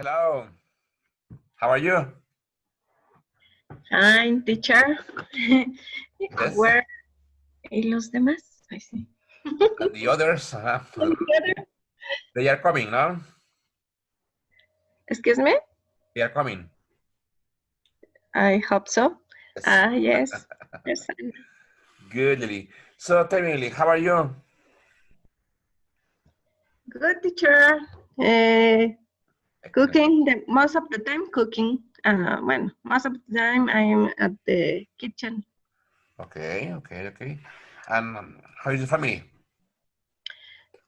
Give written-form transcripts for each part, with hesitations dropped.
Hello. How are you? Fine, teacher. Yes. Where are los demás? I see. And the others, they are coming, no? Excuse me? They are coming. I hope so. Yes. Yes. Yes. Good, Lily. So tell me, Lily, how are you? Good, teacher. Cooking, most of the time cooking. Most of the time I'm at the kitchen. Okay. And how is the family?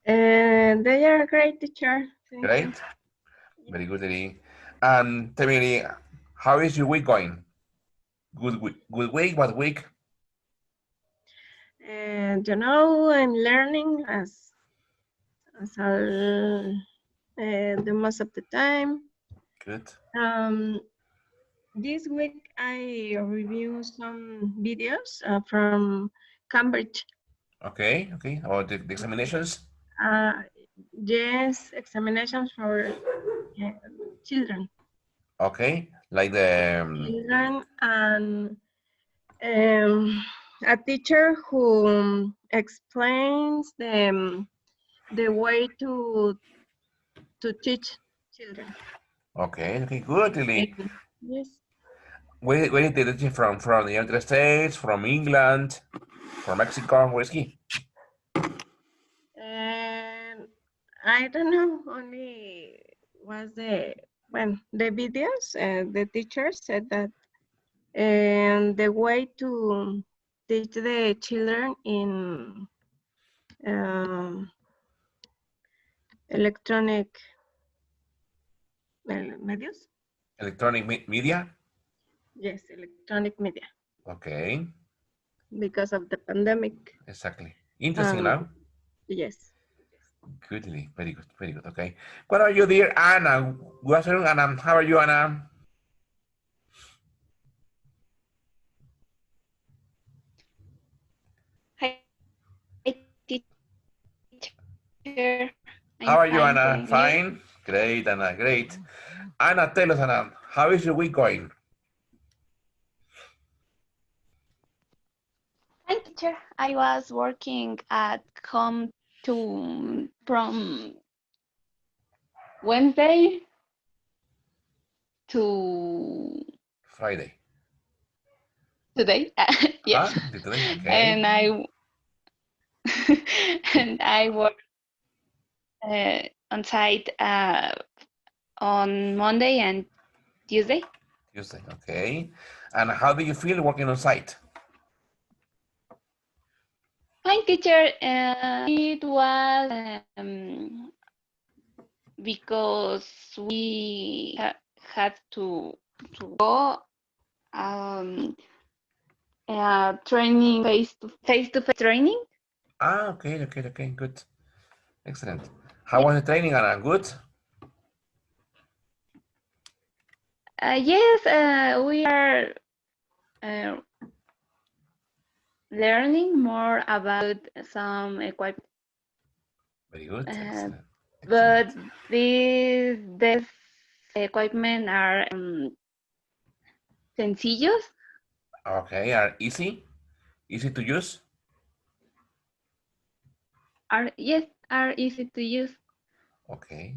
They are great, teacher. Thank Great. you. Very good, Lily. And tell me, Lily, how is your week going? Good week, bad week? And I'm learning as the most of the time. Good. This week I review some videos from Cambridge. Okay. About the examinations? Yes, examinations for children. Okay. Like the... Children and a teacher who explains the way to teach children. Okay, good, Lily. Yes. Where did they teach from? From the United States, from England, from Mexico? Where's he? And I don't know, only was the videos, the teacher said that and the way to teach the children in electronic medios. Electronic media? Yes, electronic media, Okay, because of the pandemic. exactly. Interesting now. Yes. Good, Lily. Very good. Okay. What are you, dear Anna? Good afternoon, Anna. How are you, Anna? Hi, teacher. How I'm are you, fine, Anna? thank you. Fine? Great, Anna. Great. Anna, tell us, Anna, how is your week going? Hi, teacher. I was working at home from Wednesday to Friday. today. Yes, Today? Okay. and I work on site on Monday and Tuesday. Tuesday, okay. And how do you feel working on site? Fine, teacher. It was because we had to go training face-to-face training. Okay, good. Excellent. How was the training, Anna? Good? Yes, we are learning more about some equipment. Very good. Excellent. But these equipment are sencillos. Okay, are easy to use? Are easy to use. Okay.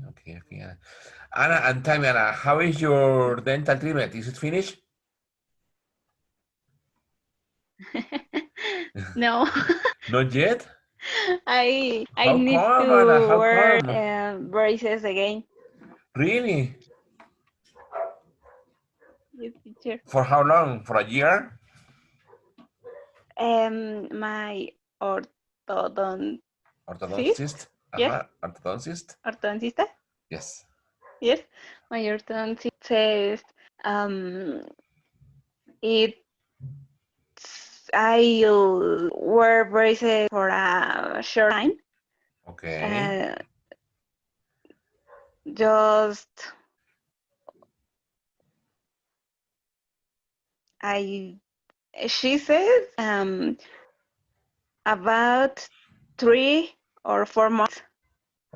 Anna, and tell me, Anna, how is your dental treatment? Is it finished? No. Not yet? I How need come, Anna? to How wear come? braces again. Really? Yes, teacher. For how long? For a year? My orthodontist. Orthodontist? Yes, Orthodontist? ortodontista. Yes. Yes, my orthodontist says um, it. I'll wear braces for a short time. Okay. Just she says about 3 or 4 months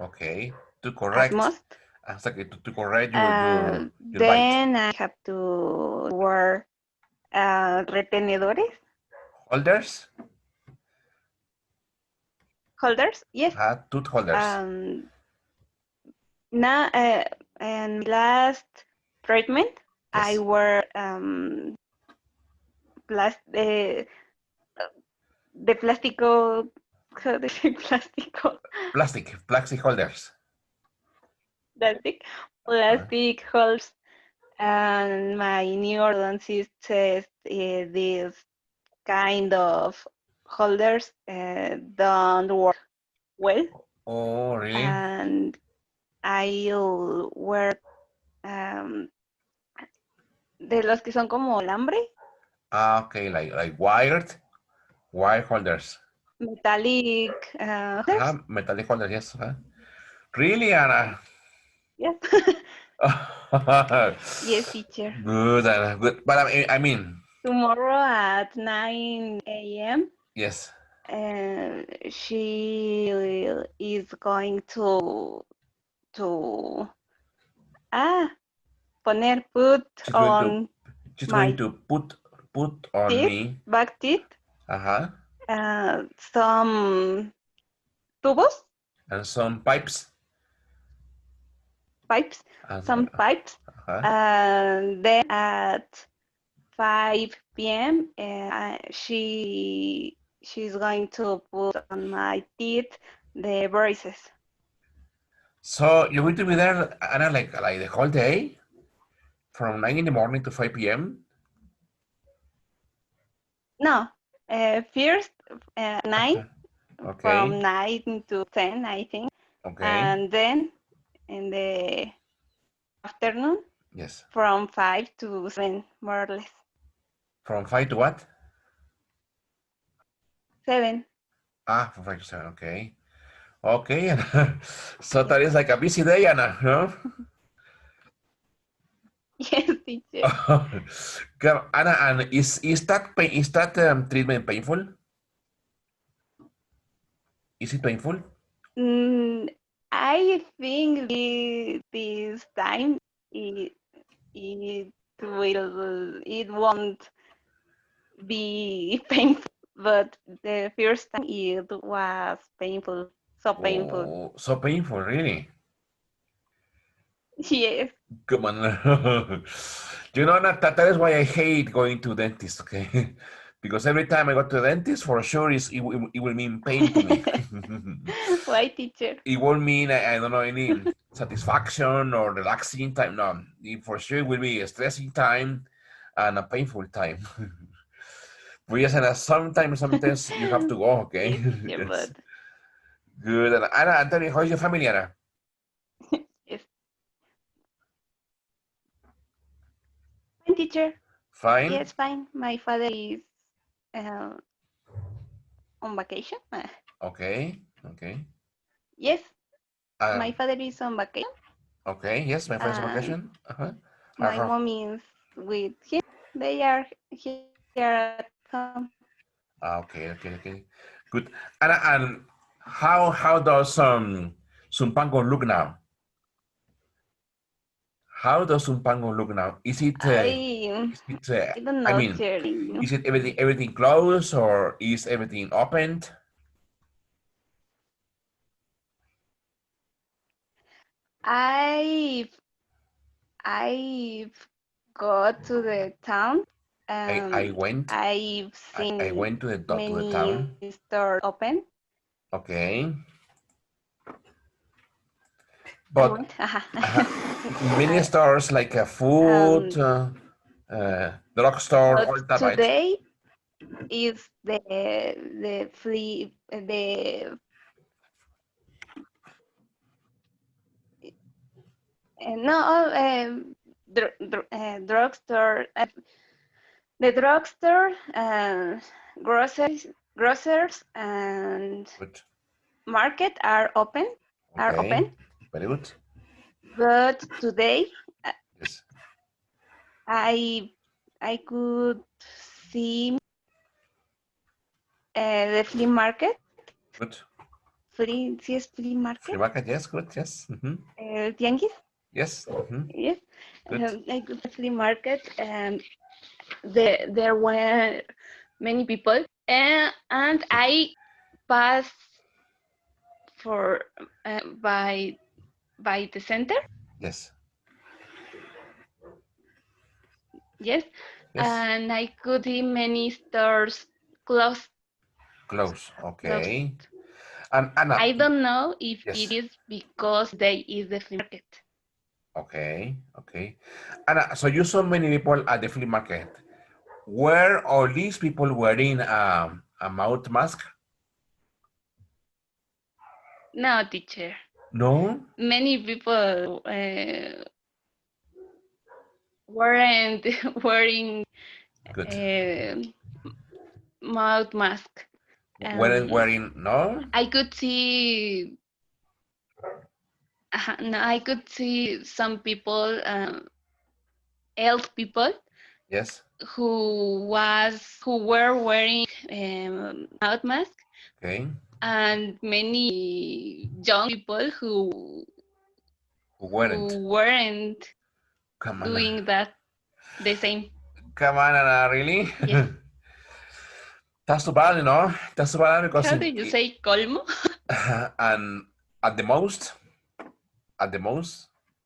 Okay. To at correct most. Hasta que to correct your bite. Then I have to wear retenedores, Holders? holders. Yes. Tooth holders. Now, and last treatment, I Yes. wear the plástico, how do you say plástico? Plastic holders. Plastic holes, and my new orthodontist says this kind of holders don't work well, Oh, really? and I'll wear de los que son como alambre, Okay, like wire holders. metallic holders. Metallic holders, yes. Really, Anna? Yes. Yes, teacher. Good, Anna. Good. But I mean, Tomorrow at 9 a.m. yes. She is going to put She's on going my to put on teeth, me. back teeth, Uh-huh. some tubos, And some pipes. some pipes, Uh-huh. and then at 5 p.m. She's going to put on my teeth the braces. So you're going to be there, Anna, like the whole day? From 9 in the morning to 5 p.m.? No, first 9, Okay. from 9 to 10, I think. Okay. And then in the afternoon, Yes. from 5 to 7, more or less. From 5 to what? 7. From 5 to 7, okay. Okay. So that is like a busy day, Anna, no? Yes, teacher. Anna, and is that treatment painful? Is it painful? I think this time it won't be painful, but the first time it was painful, so painful. Oh, so painful, really? Yes. Come on. You know, that is why I hate going to dentist, okay? Because every time I go to the dentist, for sure, it will mean pain to me. Why, teacher? It won't mean, I don't know, any satisfaction or relaxing time. No, for sure it will be a stressing time and a painful time. But yes, and sometimes you have to go, okay? Yes, teacher, Yes. but Good. And Anna, Antonio, how is your family, Anna? yes. Fine, teacher. Fine? Yes, fine. My father is on vacation. Okay, okay. Yes, my Um, father is on vacation. okay, yes, my friend's on And vacation. Uh-huh. my mom is with him. They are here at home. Okay, okay. Good. And how does Zumpango look now? How does Zumpango look now? Is it I don't know, teacher. is it everything closed or is everything opened? I've got to the town. I went I've seen I went to the many town. stores open. Okay. I But went. many stores like a food, drugstore, But all that, right? today is the flea the no drugstore the drugstore grocers and Good. market are open Okay. Very good. but today Yes. I could see the flea market. Good. ¿Sí es flea market? Free market, yes, good, yes. El tianguis. Yes. Yes, Good. I go to flea market, and there were many people, and I passed for by the center. Yes. Yes, Yes. and I could see many stores closed. Close. closed. Okay. And Anna. I don't know if it Yes. is because they is the flea market. Okay. Okay. Anna, so you saw many people at the flea market. Were all these people wearing a mouth mask? No, teacher. No. Many people weren't wearing Good. uh, mouth mask. Weren't wearing. No. I could see, no, I could see some people, elf people, Yes. who were wearing mouth mask, Okay. and many young people Who weren't. who weren't Come on. doing that the same. Come on, Anna. Really? Yes. That's too bad, you know. That's too bad because How do you say colmo? and at the most,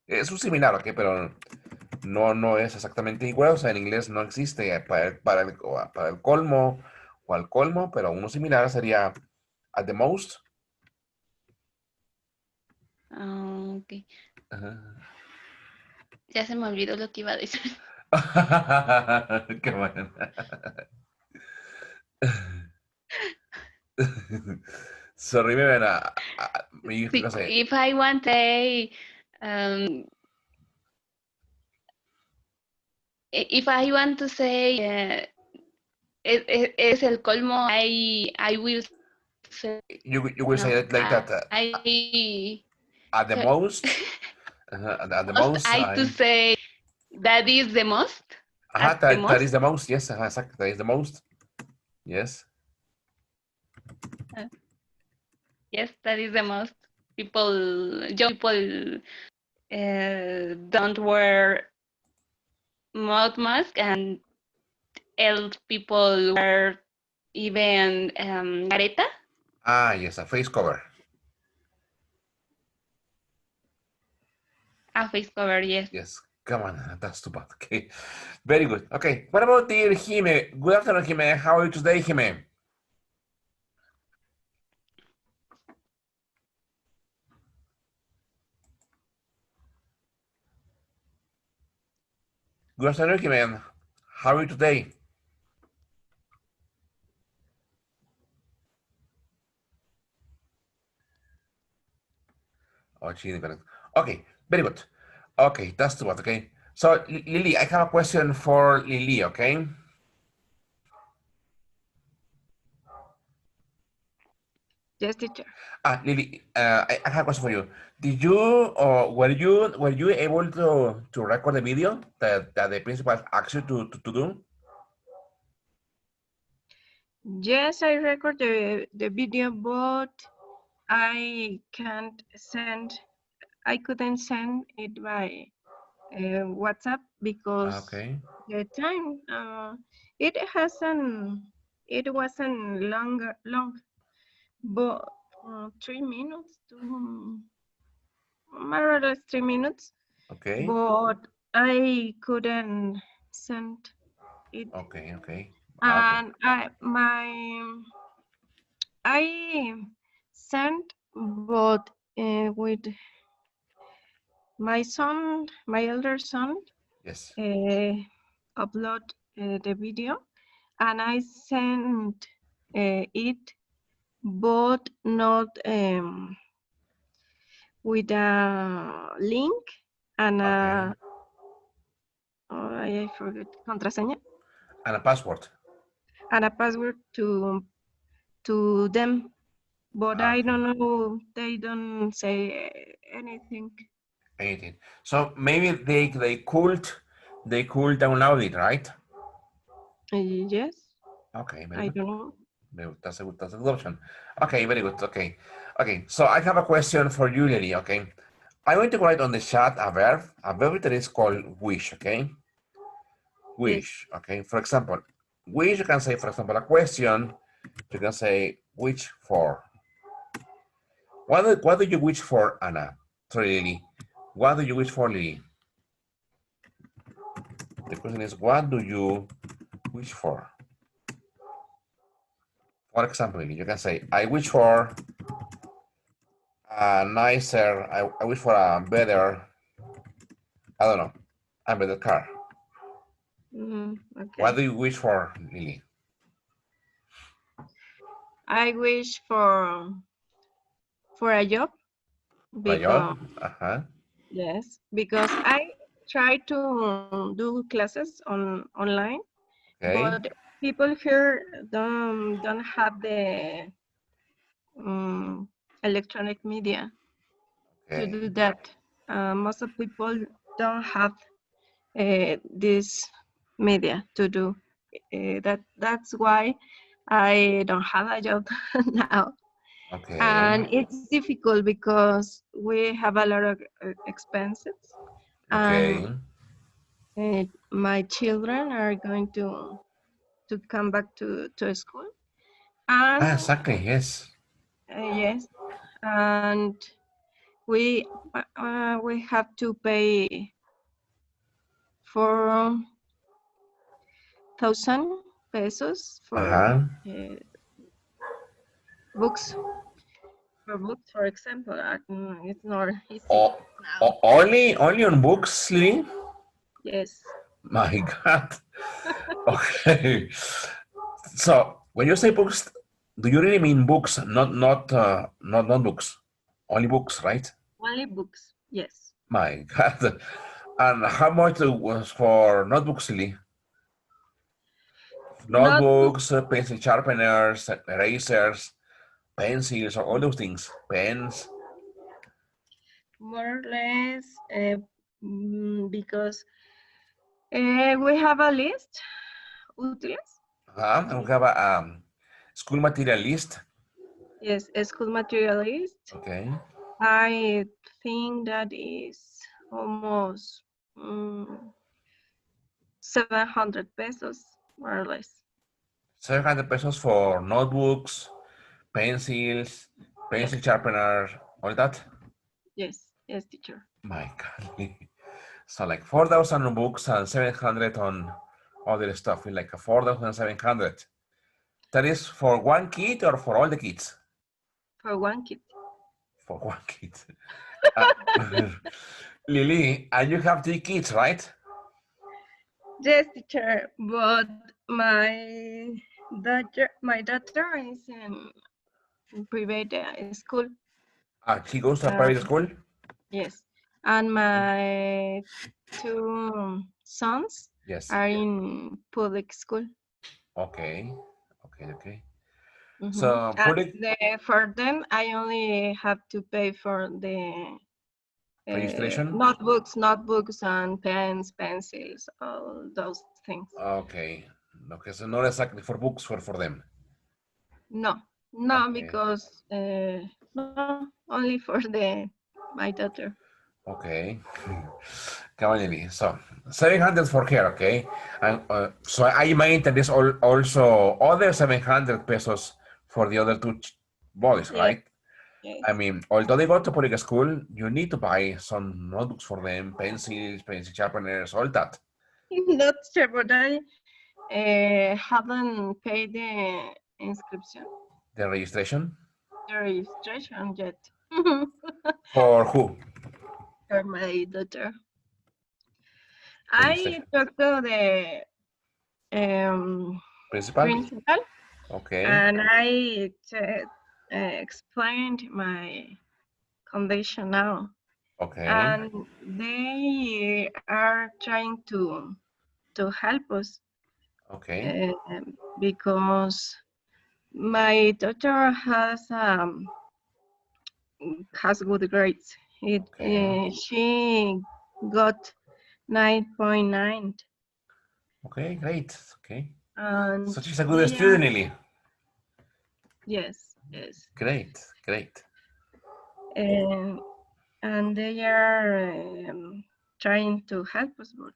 es un similar, ¿ok? Pero no es exactamente igual, o sea, en inglés no existe para el colmo o al colmo, pero uno similar sería at the most. Ok. Ajá. Ya se me olvidó lo que iba a decir. Qué bueno. Sorry, no sé. If I want to say, if I want to say, es el colmo, I will say, You will say it like that. At the most. At the most. I to say that is the most. At the That is most. the most. Yes, exactly. That is the most. Yes. Yes, that is the most. Young people don't wear mouth mask, and old people wear even careta. Yes, a face cover. A face cover, yes. Yes. Come on, that's too bad. Okay. Very good. Okay. What about dear Jime? Good afternoon, Jime. How are you today, Jime? Good afternoon, Jime. How are you today? Oh, she didn't connect. Okay, very good. Okay, that's too bad. Okay. So, Lily, I have a question for Lily, okay? Yes, teacher. Lily, I have a question for you. Did you or were you able to record the video that the principal asked you to do? Yes, I record the video, but I couldn't send it by WhatsApp because Okay. the time it wasn't long, but 3 minutes to more or less 3 minutes, Okay. but I couldn't send it, Okay. Okay. and I sent, but with my son, my elder son, Yes. upload the video, and I sent it, but not with a link and Okay. I forget contraseña And a password. and a password to them, but I Okay. don't know. They don't say anything. Anything. So maybe they could download it, right? Yes, Okay. Very I good. don't know. That's a good option. Okay. Very good. Okay. Okay. So I have a question for you, Lily. Okay. I'm going to write on the chat a verb that is called wish, okay? Wish, okay? For example, wish, you can say, for example, a question, you can say, wish for. What do you wish for, Anna? Sorry, Lily. What do you wish for, Lily? The question is, what do you wish for? For example, Lily, you can say, I wish for a nicer, I wish for a better, I don't know, a better car. Okay. What do you wish for, Lily? I wish for a job because yes, because I try to do classes online, Okay. but people here don't have the electronic media to do that. Most of people don't have this media to do that's why I don't have a job now. Okay. And it's difficult because we have a lot of expenses. Okay. And my children are going to come back to school. And Exactly, yes. yes, and we have to pay 4,000 pesos for books. For books, for example, it's not easy now. Only on books, Lily? Yes. My God. Okay. So when you say books, do you really mean books, not notebooks? Only books, right? Only books, yes. My God. And how much was for notebooks, Lily? Notebooks, pencil sharpeners, erasers, pencils, all those things, pens. More or less, because we have a list, útiles. And we have a school material list. Yes, a school material list. Okay. I think that is almost 700 pesos, more or less. 700 pesos for notebooks, pencils, pencil sharpener, all that? Yes, yes, teacher. My God. So like 4,000 on books and 700 on other stuff, like 4,700. That is for one kid or for all the kids? For one kid. For one kid. Lily, and you have 3 kids, right? Yes, teacher, but my daughter is in private school. She goes to a private school? Yes, and my 2 sons are in public school. Okay, okay. So for them, I only have to pay for the registration, notebooks and pens, pencils, all those things. Okay, so not exactly for books, for them. No, because no, only for my daughter. Okay. Come on, Lily. So 700 for her, okay? And so I imagine that there's also other 700 pesos for the other 2 boys, right? Yes. I mean, although they go to public school, you need to buy some notebooks for them, pencils, pencil sharpeners, all that. Not sure, but I haven't paid the inscription. The registration? The registration yet. For who? For my daughter. I talked to the principal. Okay. And I explained my condition now. Okay. And they are trying to help us. Okay. Because my daughter has good grades. She got 9.9. Okay, great. Okay. And So she's a good student, Lily. Yes. Great. and they are trying to help us, but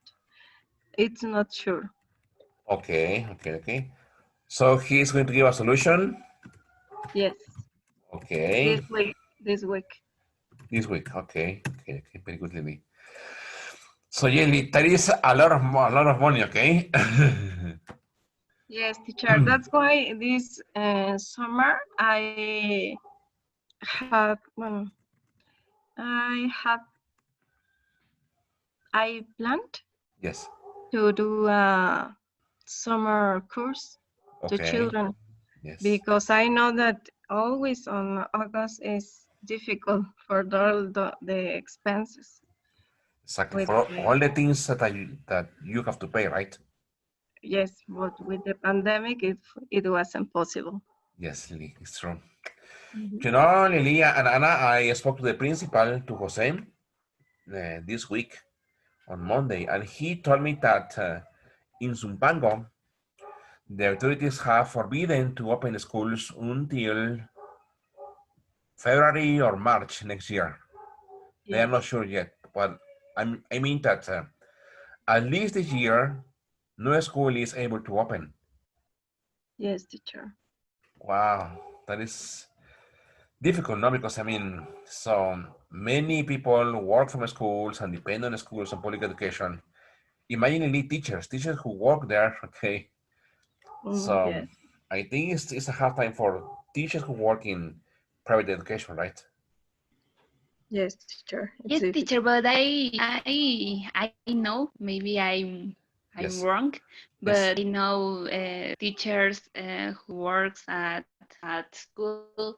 it's not sure. Okay. So he's going to give a solution. Yes, Okay. this week. This week. This week. Okay. Very good, Lily. So yeah, that is a lot of money. Okay. Yes, teacher. That's why this summer well, I have I planned Yes. to do a summer course to Okay. children Yes. because I know that always on August is difficult for the expenses. Exactly. With For the, all the things that you have to pay, right? yes, but with the pandemic, it wasn't possible. Yes, Lily. It's true. Mhm. You know, Lilia and Anna, I spoke to the principal, to Jose, this week on Monday, and he told me that in Zumpango, the authorities have forbidden to open schools until February or March next year. They are Yes, not sure yet, but I mean that at least this year, no school is able to open. yes, teacher. Wow, that is difficult, no? Because I mean, so many people work from schools and depend on schools and public education. Imagine only teachers who work there. Okay, so Yes, I think it's a hard time for teachers who work in private education, right? yes, teacher. It's Yes, difficult. teacher, but I know maybe I'm Yes, wrong, yes. but I know teachers who works at school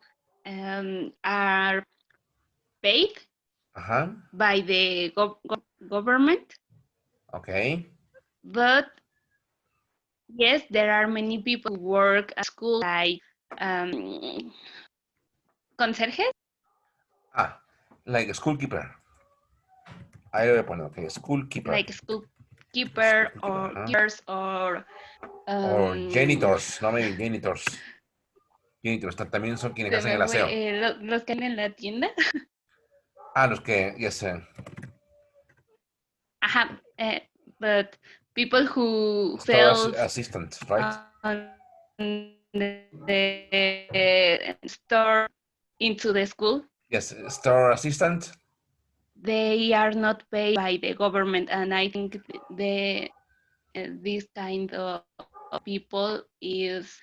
are paid Uh-huh. by the government, Okay. but yes, there are many people who work at school like um, conserjes, Ah, like a school keeper. I voy a poner, okay, school keeper. like school School keeper keeper, or uh-huh. keepers or Or um, janitors, no maybe janitors. Janitors también son quienes se hacen el me aseo. fue, los que en la tienda. Ah, los que, yes, Ajá, but people who store sells assistant, right? on the store into the school, Yes, store assistant. they are not paid by the government, and I think the this kind of people is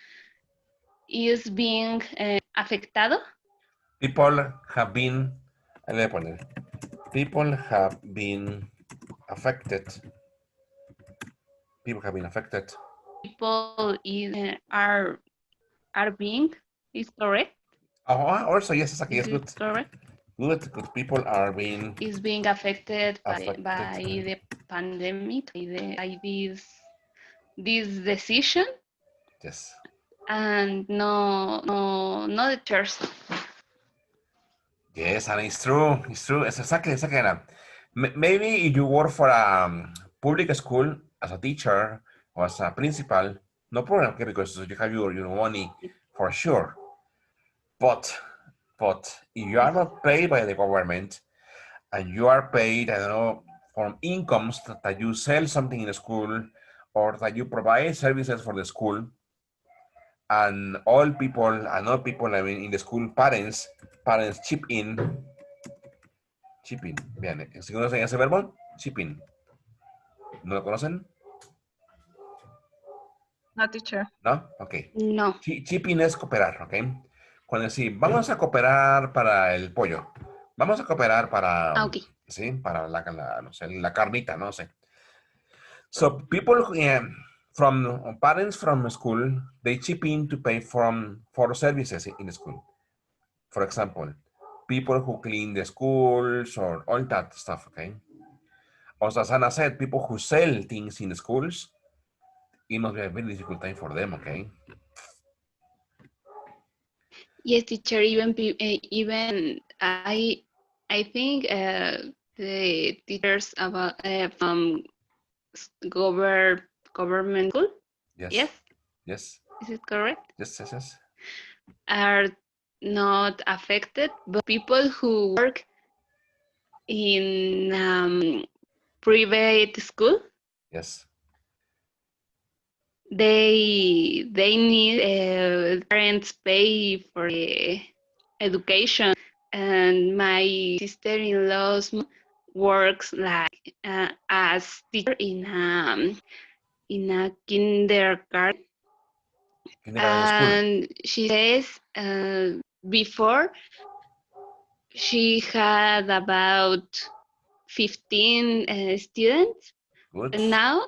being afectado. People have been, ahí le voy a poner, people have been affected. People have been affected. People is are being is correct. Oh, also, yes, exactly, Is yes, it good. correct? Good. People are being Is being affected affected. by the pandemic, by this decision, Yes. and no the church. Yes, and it's true. It's true. It's exactly. Anna. Maybe if you work for a public school as a teacher or as a principal, no problem, okay, because you have your money for sure. But if you are Yes. not paid by the government and you are paid, I don't know, from incomes that you sell something in the school or that you provide services for the school, and all people, I mean, in the school, parents chip in. Vean, ¿sí conocen ese verbo? Chip in. ¿No lo conocen? No, teacher. ¿No? Ok. No. Chip in es cooperar, ¿ok? Cuando decimos, vamos a cooperar para el pollo. Vamos a cooperar para, Okay. ¿sí? Para no sé, la carnita, no sé. So people from parents from school, they chip in to pay for services in the school. For example, people who clean the schools or all that stuff, okay? Also, as Anna said, people who sell things in the schools, it must be a very difficult time for them, okay? Yes, teacher. Even I think the teachers about from government school. Yes. Yes, Yes. is it correct? Yes. Are not affected, but people who work in private school. Yes. They need parents pay for the education, and my sister-in-law's works like as teacher in a kindergarten, Kindergarten school. and she says before she had about 15 students, Good. and now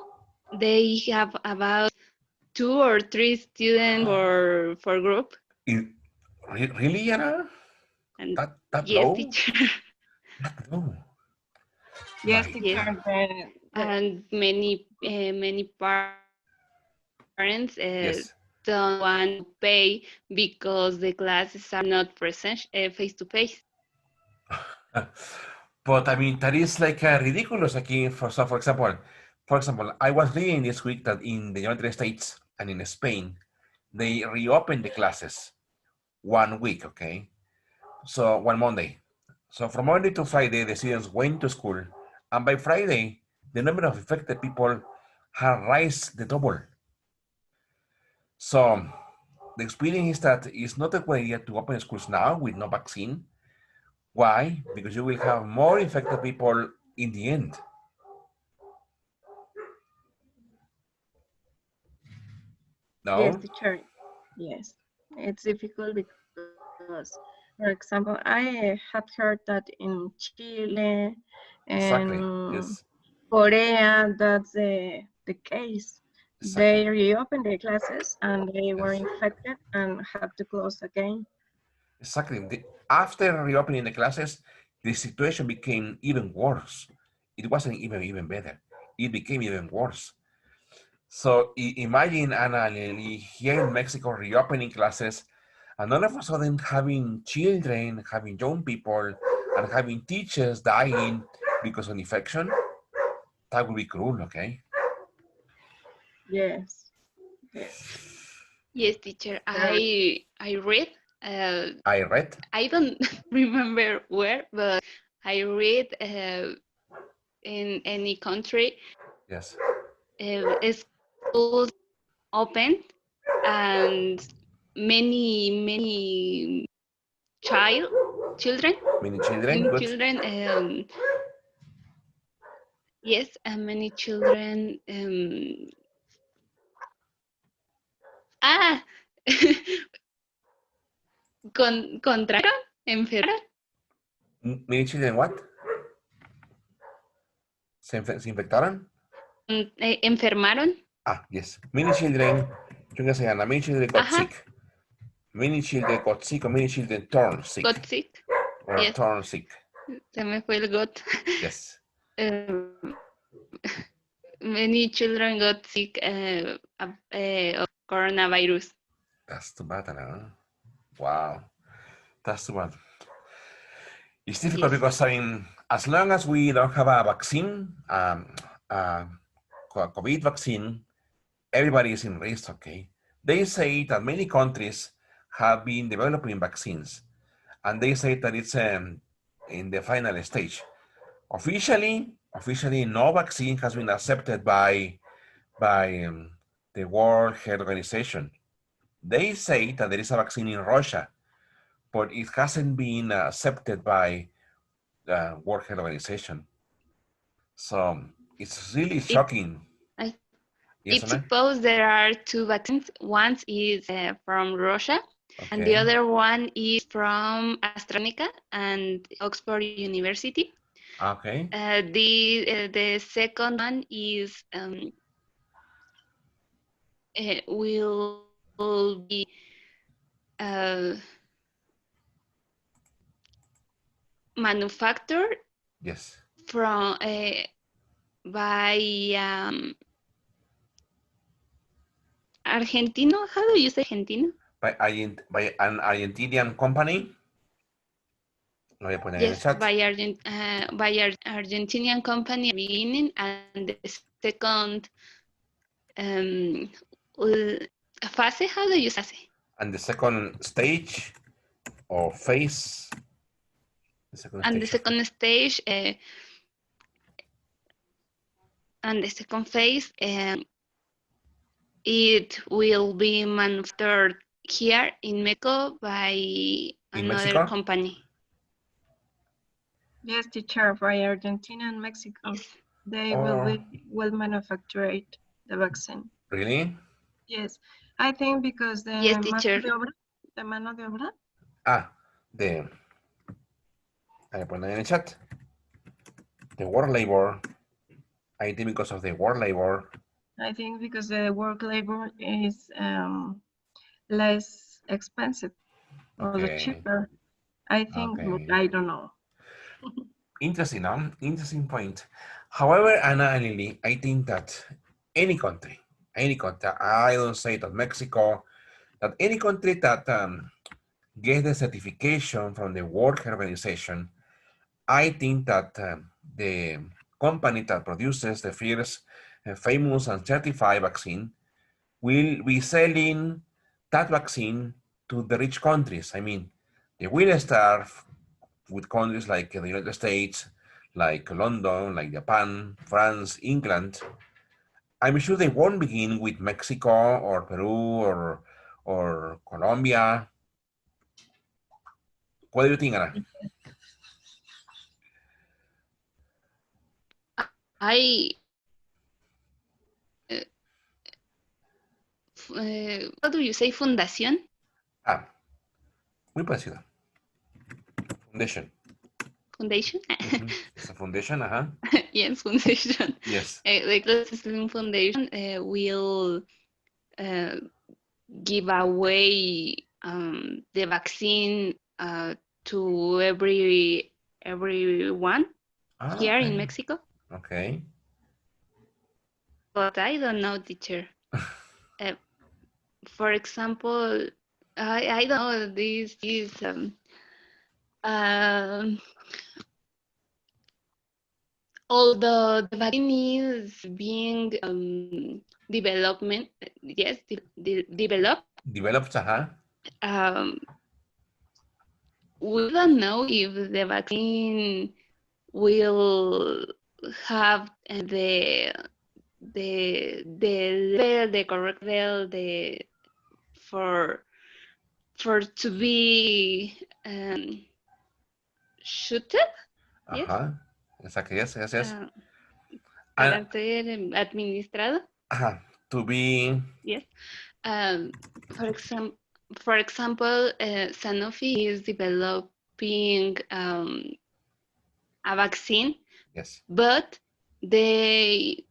they have about 2 or 3 students for group. Really, Anna? And That yes, low? teacher. That low. Yes, My Yes, teacher. God. and many parents Yes. don't want to pay because the classes are not present face to face. But I mean, that is like ridiculous. Like, for example, I was reading this week that in the United States and in Spain, they reopened the classes one week, okay? So one Monday. So from Monday to Friday, the students went to school, and by Friday, the number of infected people had rise the double. So the experience is that it's not a good idea to open schools now with no vaccine. Why? Because you will have more infected people in the end. Yes, No? teacher. Yes, it's difficult because, for example, I have heard that in Chile Exactly. and Yes. Korea, that's the case. Exactly. They reopened their classes and they were Yes. infected and had to close again. Exactly. After reopening the classes, the situation became even worse. It wasn't even better. It became even worse. So imagine, Anna, here in Mexico, reopening classes, and all of a sudden having children, having young people, and having teachers dying because of infection. That would be cruel, okay? Yes, yes. Yes, teacher. Very. I read. Uh, I read. I don't remember where, but I read in any country Yes. schools open and many children Many children. many Good. children yes, and many children ah contrajeron, enfermaron, Many children what? ¿Se infectaron? enfermaron. Ah, yes. Many children, yo que sé, Anna, many children got Ajá, sick. Many children got sick, or many children turned got sick. sick. Or Yes, turned sick. se me fue el got. Yes. Many children got sick of coronavirus. That's too bad, Anna. Wow. That's too bad. It's difficult Yes. because, I mean, as long as we don't have a vaccine, uh, COVID vaccine, everybody is in risk, okay? They say that many countries have been developing vaccines, and they say that it's in the final stage. Officially, no vaccine has been accepted by the World Health Organization. They say that there is a vaccine in Russia, but it hasn't been accepted by the World Health Organization. So it's really It, shocking. I, Yes, it's Anna? supposed there are two vaccines. One is from Russia, and the Okay. other one is from AstraZeneca and Oxford University. Okay. The second one is will be uh, manufactured Yes. from by Argentino. How do you say Argentino? By an Argentinian company. Lo voy a poner en el Yes, chat. by Argentinian company at the beginning, and the second um, fase. How do you say? And the second stage or phase The second And the stage. second stage, and the second phase, it will be manufactured here in Mexico by In another Mexico? company. Yes, teacher, by Argentina and Mexico. Yes. They Oh, will manufacture the vaccine. really? Yes, I think because Yes, teacher. the mano de obra. Ah, ahí ponen en el chat. The world labor. I think because of the world labor. I think because the work labor is less expensive or Okay. cheaper. I think, but Okay. I don't know. Interesting, huh? Interesting point. However, Anna and Lily, I think that any country, I don't say that Mexico, that any country that gets the certification from the World Health Organization, I think that the company that produces the first famous and certified vaccine will be selling that vaccine to the rich countries. I mean, they will start with countries like the United States, like London, like Japan, France, England. I'm sure they won't begin with Mexico or Peru or Colombia. What do you think, Ana? I, what do you say, fundación? Ah, muy parecido. Foundation. Foundation? It's a foundation, Yes, foundation. Yes. The Closest Living Foundation will give away the vaccine to everyone here Okay. in Mexico. Okay. But I don't know, teacher. For example, I don't know, this is although the vaccine is being developed, Developed, we don't know if the vaccine will have the correct level for to be shooted. Yes. Exactly. Yes. Para And, ser administrado. to be. Yes. For example, Sanofi is developing a vaccine. Yes. But they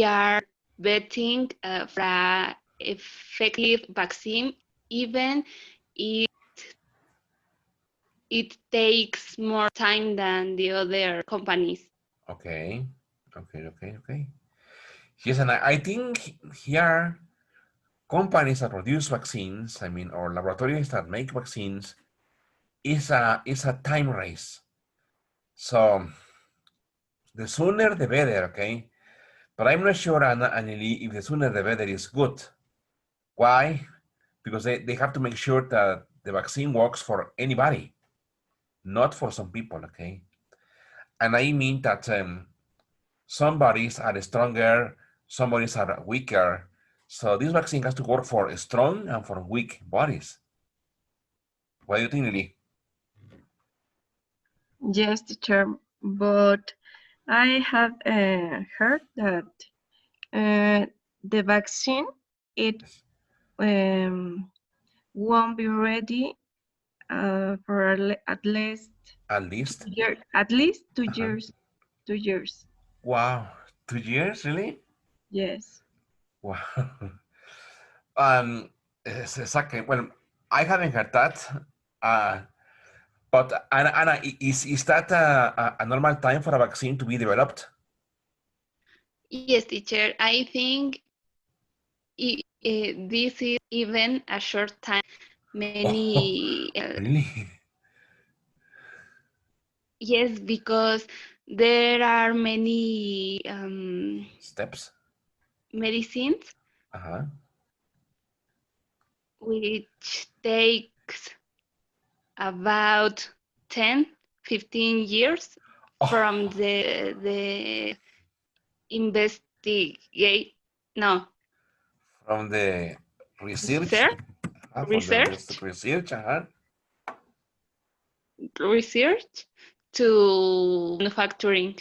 are betting for an effective vaccine, even if it takes more time than the other companies. Okay. Yes, and I think here companies that produce vaccines, I mean, or laboratories that make vaccines, is a time race. So the sooner the better, okay? But I'm not sure, Anna and Lily, if the sooner the better is good. Why? Because they have to make sure that the vaccine works for anybody, not for some people, okay? And I mean that some bodies are stronger, some bodies are weaker. So this vaccine has to work for strong and for weak bodies. What do you think, Lily? Yes, teacher, but I have heard that the vaccine won't be ready for at least At least? at least 2 years. 2 years. Wow, 2 years, really? Yes. Wow. Exactly. Well, I haven't heard that. But Anna, is that a normal time for a vaccine to be developed? Yes, teacher. I think this is even a short time. Many. Really? Yes, because there are many Steps? medicines which takes about 10 15 years from the investigate, no, From the research. research, From the research, research. research to manufacturing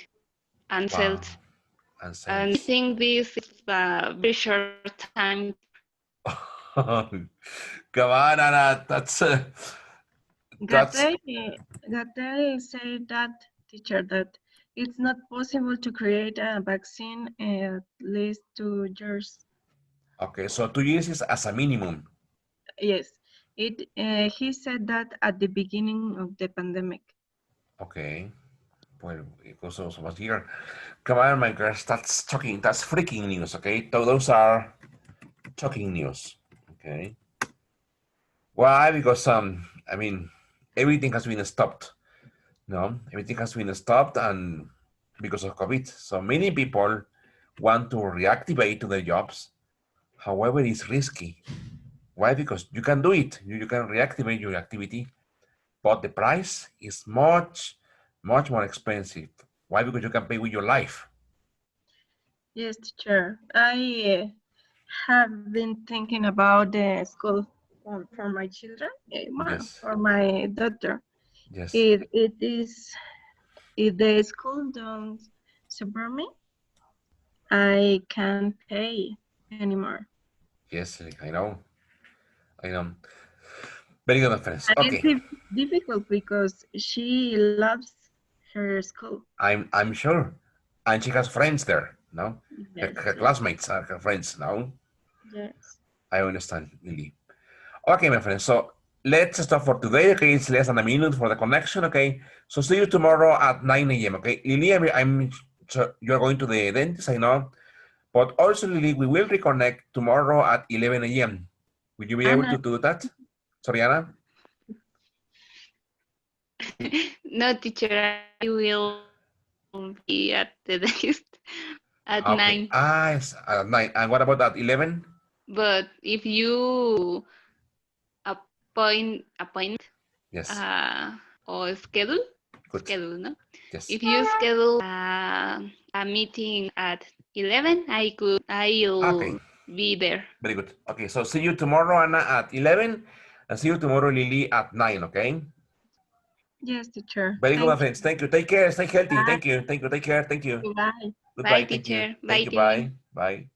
and Wow. sales. And And I sales. think this is a very short time. Come on, Anna. That's Gate said that, teacher, that it's not possible to create a vaccine at least 2 years. okay. So 2 years is as a minimum. Yes, he said that at the beginning of the pandemic. Okay. Well, it goes also was here. Come on, my girls. That's shocking. That's freaking news. Okay. Those are shocking news. Okay. Why? Because I mean, everything has been stopped. No, everything has been stopped, and because of COVID, so many people want to reactivate to their jobs. However, it's risky. Why? Because you can do it. You can reactivate your activity, but the price is much, much more expensive. Why? Because you can pay with your life. Yes, teacher. I have been thinking about the school for my children, Yes. for my daughter. Yes. If the school don't support me, I can't pay anymore. Yes, I know. I know. Very good, my friends. And Okay. it's difficult because she loves her school. I'm sure. And she has friends there, no? Yes, Her classmates are her friends, no? yes. I understand, Lily. Okay, my friends. So let's stop for today. Okay, it's less than a minute for the connection. Okay, so see you tomorrow at 9 a.m. Okay, Lily, so you're going to the dentist, I know, but also Lily, we will reconnect tomorrow at 11 a.m. Will you be able to do that? Sorry, Anna? No, teacher, I will be at the dentist at Okay. 9. Yes, at 9. And what about at 11? But if you appoint Yes. or schedule, Good. no? Yes. If you schedule a meeting at 11, I'll be there. Very good. Okay, so see you tomorrow, Anna, at 11, and see you tomorrow, Lily, at 9, okay? Yes, teacher. Very good, my friends. Thank you. Take care. Stay healthy. Thank you. Thank you. Take care. Thank you. Bye. Goodbye. Bye, Thank you. teacher. Thank Bye, you. team. Bye. Bye.